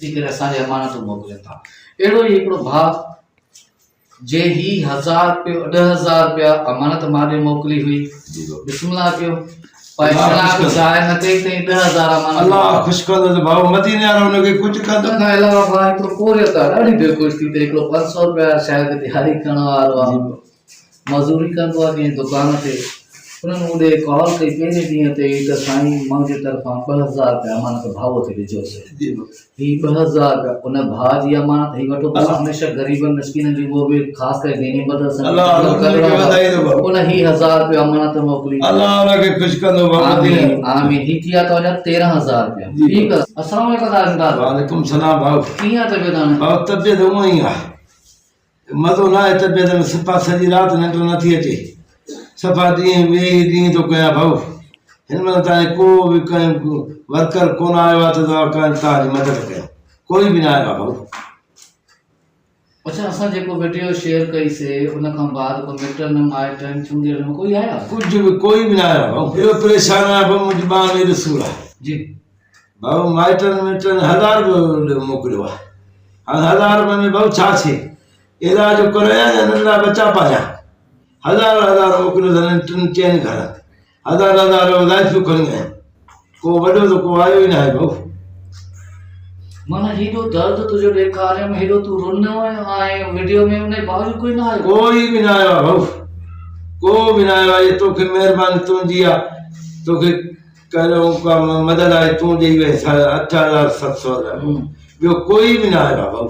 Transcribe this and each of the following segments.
थी करे असांजे अमानतूं मोकिलियूं था। अहिड़ो ई हिकिड़ो भाउ जे ही 1000 रुपया 10,000 रुपया अमानत मारे मोकिली हुई, बिस्मिल्लाह कयो पर शराब जाए न कई ते 10,000 अमानत अल्लाह खुश कंदो त भाउ मदीने वारो हुनखे कुझु कंदो। खां अलावा भाउ हिकिड़ो कोरियर था ॾाढी दिलि ख़ुशि थी थिए। हिकिड़ो 500 रुपया शायदि दिहाड़ी करण वारो आहे, मज़ूरी कंदो आहे कंहिं दुकान ते, उन्हनि मूं ॾे कॉल कई पहिरें ॾींहं ते त साईं मुंहिंजे तरफ़ां 2,000 रुपया अमानत भाउ खे ॾिजोसि। ही 2,000 रुपया उन भाउ जी अमानत ही वठो बसि हमेशह ग़रीबनि मिस्किननि जी वो बि ख़ासि करे दीनी मदरसे उन ही 1000 रुपया अमानत मोकिली। अल्लाह उनखे खुश कंदो भाउ। आमीन आमीन। ही थी विया तव्हांजा 13,000 रुपया। ठीकु आहे। अस्सलाम वालेकुम। वालेकुम सलाम भाउ। कीअं तबियत हाणे? भाउ तबियत हूअं ई आहे, मज़ो न आहे तबियत में, सफ़ा सॼी राति निंड नथी अचे, सफ़ा ॾींहुं ॿिए ॾींहुं थो कयां भाउ। हिन महिल ताईं को बि कंहिं वर्कर कोन आयो आहे त तव्हांजी मदद कयो, कोई बि न आयो आहे भाउ। अच्छा, असां जेको वीडियो शेयर कईसीं उन खां बाद को मिटनि माइटनि चूंडियुनि में कोई आया? कुझु बि कोई बि न आयो आहे भाउ। एॾो परेशान आहियां भाउ, मुंहिंजी ॿार में रसूल आहे जी भाउ। माइटनि मिटनि 1000 रुपयो मोकिलियो आहे। हाणे 1000 रुपये में भाउ छा थिए? इलाज करे या नंढड़ा बच्चा पालिया, 1000 मोकिलियो अथनि 3-4 घर, 1000 लाइफियूं खणियूं आहिनि, को वॾो त को आयो ई न आहे भाउ। माना हेॾो दर्द तुंहिंजो ॾेखारियमि, हेॾो तूं रुनो आहे वीडियो में, उन बावजूद कोई न आयो? कोई बि न आयो आहे भाउ, को बि न आयो आहे। तोखे महिरबानी तुंहिंजी आहे, तोखे कहिड़ो का मदद आहे, तूं ॾेई वई 8,700 ॿियो कोई बि न आयो आहे भाउ।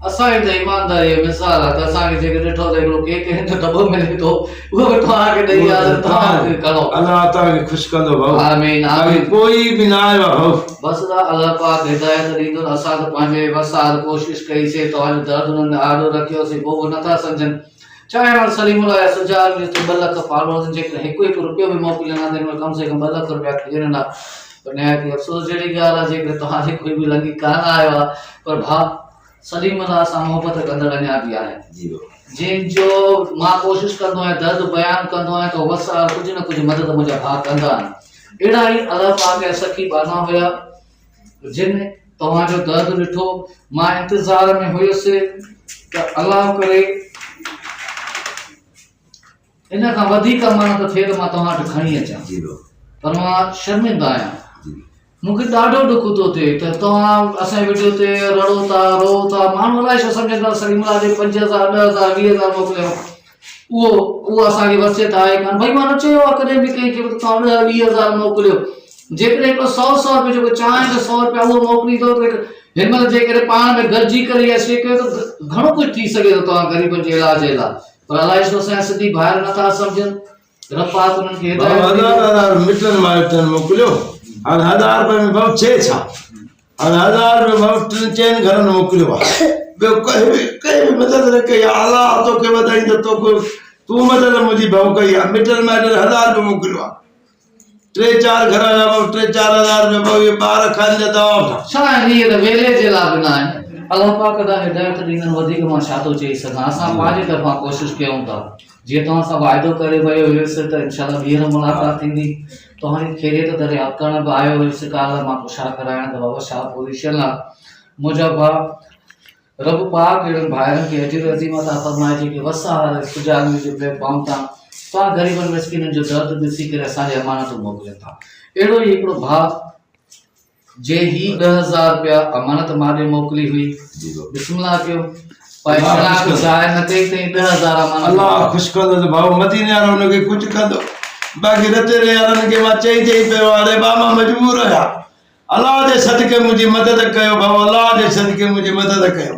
असांजी त ईमानदारी मिसाल आहे त असांखे जेके ॾिठो त हिकिड़ो केक हिन दॿो मिले थो उहो बि तव्हांखे ॾेई आहे, तव्हां करो। अल्लाह तव्हांखे ख़ुशि कंदो भाउ। आमीन आमीन। कोई बि न आयो आहे भाउ। बसि अल्लाह पाक हिदायत ॾींदो। असां त पंहिंजे वसार कोशिशि कईसीं, तव्हांजो दर्द हुननि में आॾो रखियोसीं, पोइ उहे नथा सम्झनि। चाहे हाणे सलीमुल सुजाल में 2 लख फॉलोअर्स जेके हिकु रुपयो बि मोकिलींदा त कम से कम 2 लख रुपया थी वेंदा। पर निहायती अफ़सोस जहिड़ी ॻाल्हि आहे जेके तव्हांजे कोई बि लंघी कान आयो आहे, पर भाउ सलीम सां मोहबत कंदड़ अञा बि आहे, जंहिंजो मां कोशिशि कंदो आहियां, दर्द बयानु कंदो आहियां त वसा कुझु न कुझु मदद मुंहिंजा भाउ कंदा आहिनि। अहिड़ा ई अल्लाह पाक जा सखी बाना हुया जिन तव्हांजो दर्द ॾिठो। मां इंतज़ार में हुयुसि त अल्लाह करे इन खां वधीक अमानत थिए त मां तव्हां वटि खणी अचां, पर मां शर्मिंदा आहियां। मूंखे ॾाढो ॾुख थो थिए त तव्हां असांजे वीडियो ते रड़ो था, रो था, माण्हू अलाए छा सम्झंदा सलीमुल्लाह जे 5,000 10,000 20,000 मोकिलियो, उहो असांजी वसियत आहे कान। भई मां न चयो आहे कॾहिं बि कंहिंखे तव्हां 10,000 मोकिलियो। जेकॾहिं हिकिड़ो 100 रुपया जेको चाहे त 100 रुपया उहो मोकिलींदो त हिन महिल जेकॾहिं पाण में गॾिजी करे इहा शइ कयो त घणो कुझु थी सघे थो तव्हां ग़रीबनि जे इलाज जे लाइ। पर अलाए छो असांजा सिंधी भाइर नथा सम्झनि। रब पाक उन्हनि खे हिदायत मिटनि माइटनि मोकिलियो। हाणे 1000 रुपये में भाउ छे छा? हाणे 1000 रुपये भाउ 3-4 घरनि मोकिलियो आहे, ॿियो कंहिं बि मदद न कई आहे। अलाह तोखे वधाईंदो, तूं मदद मुंहिंजी भाउ कई आहे। मिटनि माइटनि 1000 रुपयो मोकिलियो आहे। 3-4 घर जा भाउ 3-4,000 रुपया भाउ इहे ॿार खाइनि जा दवा छा आहिनि, इहे त वेले जे लाइ बि न आहिनि। अलाह पाक दा हिदायत ॾींदनि। वधीक मां छा थो चई सघां। असां पंहिंजे तरफ़ां कोशिशि कयूं था, जीअं तव्हां सां वाइदो करे वियो हुयुसि त इंशाअल्लाह ॿीहर मुलाक़ात थींदी। तव्हांजी ख़ैरियत दरियाफ़्त करण बि आयो हुयुसि, काल्ह मां छा कराइण त बाबा छा पोज़ीशन आहे। मुंहिंजा भाउ रब पाक अहिड़नि भाइरनि खे अजर अज़ीम अता फ़रमाए जेके वसार सुजाॻ जो प्लेटफॉर्म तां तव्हां ग़रीबनि मिस्किननि जो दर्द ॾिसी करे असांजे अमानतूं मोकिलियो था। अहिड़ो ई हिकिड़ो भाउ जे ही 10,000 रुपया अमानत मारे मोकिली हुई, बिस्मिल्लाह कयो पर शराब जाए न कई ते 10,000 अमानत। अल्लाह खुश कंदो त भाउ मदीने वारो हुनखे कुझु कंदो। बाक़ी रतेरे वारनि खे मां चई पियो, अरे बाबा मजबूर हुया, अलाह जे सदके मुंहिंजी मदद कयो भाउ, अलाह जे सदके मुंहिंजी मदद कयो।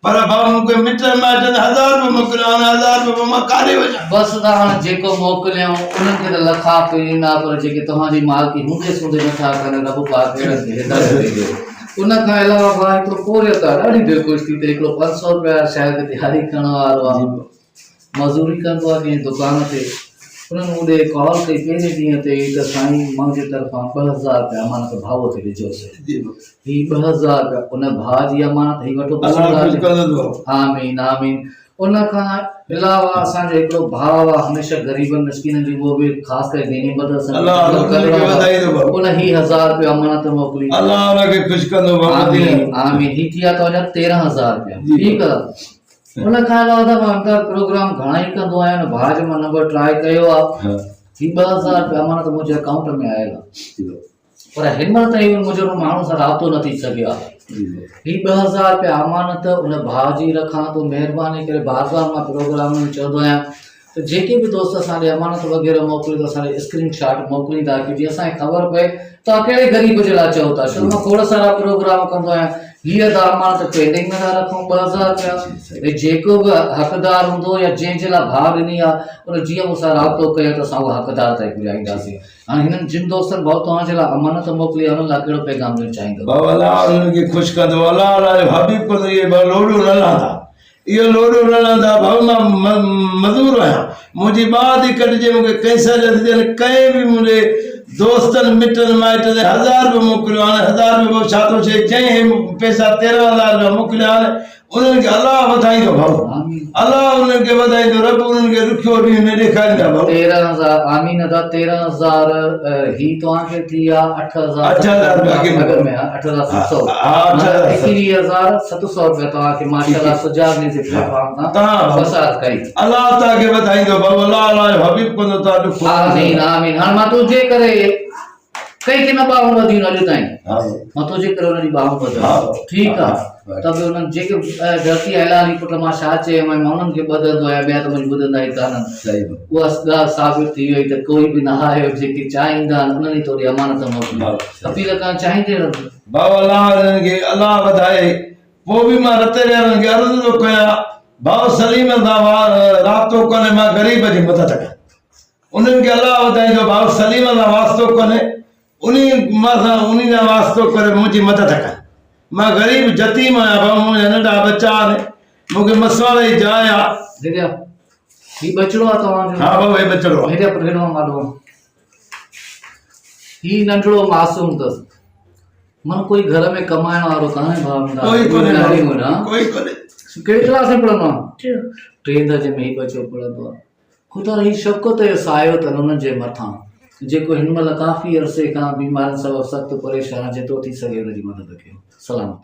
पर भाउ मूंखे मिटनि माइटनि 1000 रुपया मोकिलियो, 1000 रुपया मां काॾे वञां? बसि त हाणे जेको मोकिलियऊं उन्हनि खे त लखा ईंदा, पर जेके तव्हांजी मालिकी हूंदे सूंदे नथा कनि, रब पाक अहिड़नि खे हिदायत ॾिजो। उन खां अलावा भाउ हिकिड़ो कोरियर था ॾाढी दिलि ख़ुशि थी थिए। हिकिड़ो 500 रुपया शायदि दिहाड़ी करण वारो आहे, मज़ूरी कंदो आहे कंहिं दुकान ते, उन्हनि मूं ॾे कॉल कई पहिरें ॾींहं ते त साईं मुंहिंजे तरफ़ां 2,000 रुपया अमानत भाउ खे ॾिजोसि। ही 2,000 रुपया उन भाउ जी अमानत ही वठो बसि। आमीन आमीन। उन खां अलावा असांजो हिकिड़ो भाउ आहे हमेशह ग़रीबनि मिसकिननि जी उहो बि ख़ासि करे दीनी मदद अल्लाह उनखे वधाई दो बाबा। उन ही 1000 रुपया अमानत मोकिली अल्लाह उनखे ख़ुशि कंदो बाबा। आमीन आमीन। ही थी विया तव्हांजा 13000 रुपया। जी। ठीकु आहे। उन खां अलावा त मां अंदरि प्रोग्राम घणा ई कंदो आहियां भाउ जो मां नंबर ट्राई कयो आहे। ही 2000 रुपया अमानत मुंहिंजे अकाउंट में आयल आहे पर हिन महिल ताईं मुंहिंजो माण्हू सां राब्तो न थी सघियो आहे। ही 2000 रुपया अमानत उन भाउ जी रखां तो महिरबानी करे बार बार मां प्रोग्राम में चवंदो आहियां त जेके बि दोस्त असांखे अमानत वग़ैरह मोकिलियो त असांखे स्क्रीनशॉट मोकिलींदा की जीअं असांखे ख़बर पए तव्हां कहिड़े ग़रीब जे लाइ चओ था। छो मां खोड़ सारा प्रोग्राम कंदो आहियां हीअ त अमानत पेंडिंग में था रखूं 2000 रुपया जेको बि हक़दार हूंदो या जंहिंजे लाइ भाउ ॾिनी आहे उन जीअं मूंसां राब्तो कयो त असां उहो हक़दार ताईं पुॼाईंदासीं। हाणे हिननि जिन दोस्तनि भाउ तव्हांजे लाइ अमानत मोकिली आहे हुन लाइ कहिड़ो पैगाम ॾियणु चाहींदो? बाबा अल्लाह उनखे ख़ुशि कंदो। अल्लाह अल्लाह हबीब कंदो। इहे लोॾो न लहंदा इहो लोॾो न लहंदा भाऊ। मां मज़दूर आहियां मुंहिंजी ॿार थी कटिजे मूंखे कैंसर थियनि कंहिं बि मुंहिंजे दोस्तनि मिटनि माइटनि 1000 रुपया मोकिलियो हाणे 1000 रुपया छा थो थिए जंहिं पैसा 13000 रुपया मोकिलिया हाणे उन्हनि खे अल्लाह वधाईंदो भाऊ। अल्लाह उन्हनि खे वधाईंदो रब उन्हनि खे रुखियो ॾींहुं न ॾेखारींदा भाऊ। 13000 आमीन अदा 13000 ही तव्हांखे थी विया 8000 रुपया में 8700 हा 21700 रुपया तव्हांखे माशाअल्लाह सुजाग ने से प्लेटफॉर्म तां बसात कई। अल्लाह तव्हांखे वधाईंदो भाऊ। अल्लाह अल्लाह हबीब कंदो तव्हां आमीन आमीन। हाणे मां तुंहिंजे करे कई के न बाहूं वधियूं अॼु ताईं मां तुंहिंजे करे उन जी बाहूं वधायो। ठीकु आहे त बि उन्हनि जेके धरती हलाली पुट मां छा चयो मां उन्हनि खे ॿधंदो आहियां ॿिया त मुंहिंजी ॿुधंदा ई कान्हनि। उहा ॻाल्हि साबित थी वई त कोई बि न आयो जेके चाहींदा आहिनि उन्हनि थोरी अमानत मोकिली अपील करणु चाहींदे भाऊ। अल्लाह उन्हनि खे अल्लाह वधाए। पोइ बि मां रते वारनि खे अर्ज़ु थो कयां भाऊ सलीम सां राब्तो कनि मां ग़रीब जी मदद कयां उन्हनि खे अल्लाह वधाईंदो। भाऊ सलीम सां वास्तो कनि उन सां वास्तो करे मुंहिंजी मदद कनि। मां ग़रीब जतीम आहियां भाऊ। मुंहिंजा नंढा बच्चा आहिनि मूंखे मसवाड़ जी जाइ आहे। ही बचड़ो आहे तव्हांजो? हा भाऊ हे बचड़ो आहे। हेॾे हेॾो माडो ही नंढड़ो मासूम अथसि मन कोई घर में कमाइण वारो कान्हे भाउ। कोई कोन्हे। कहिड़ी क्लास में पढ़ंदो आहे? 3 दर्जे में ही बचो पढ़ंदो आहे। ख़ुदा ही शफ़क़त जो सायो अथनि उन्हनि जे मथां जेको हिन महिल काफ़ी अरसे खां बीमारियुनि सबबु सख़्तु परेशान जेतिरो थी सघे हुनजी मदद कयो। सलाम।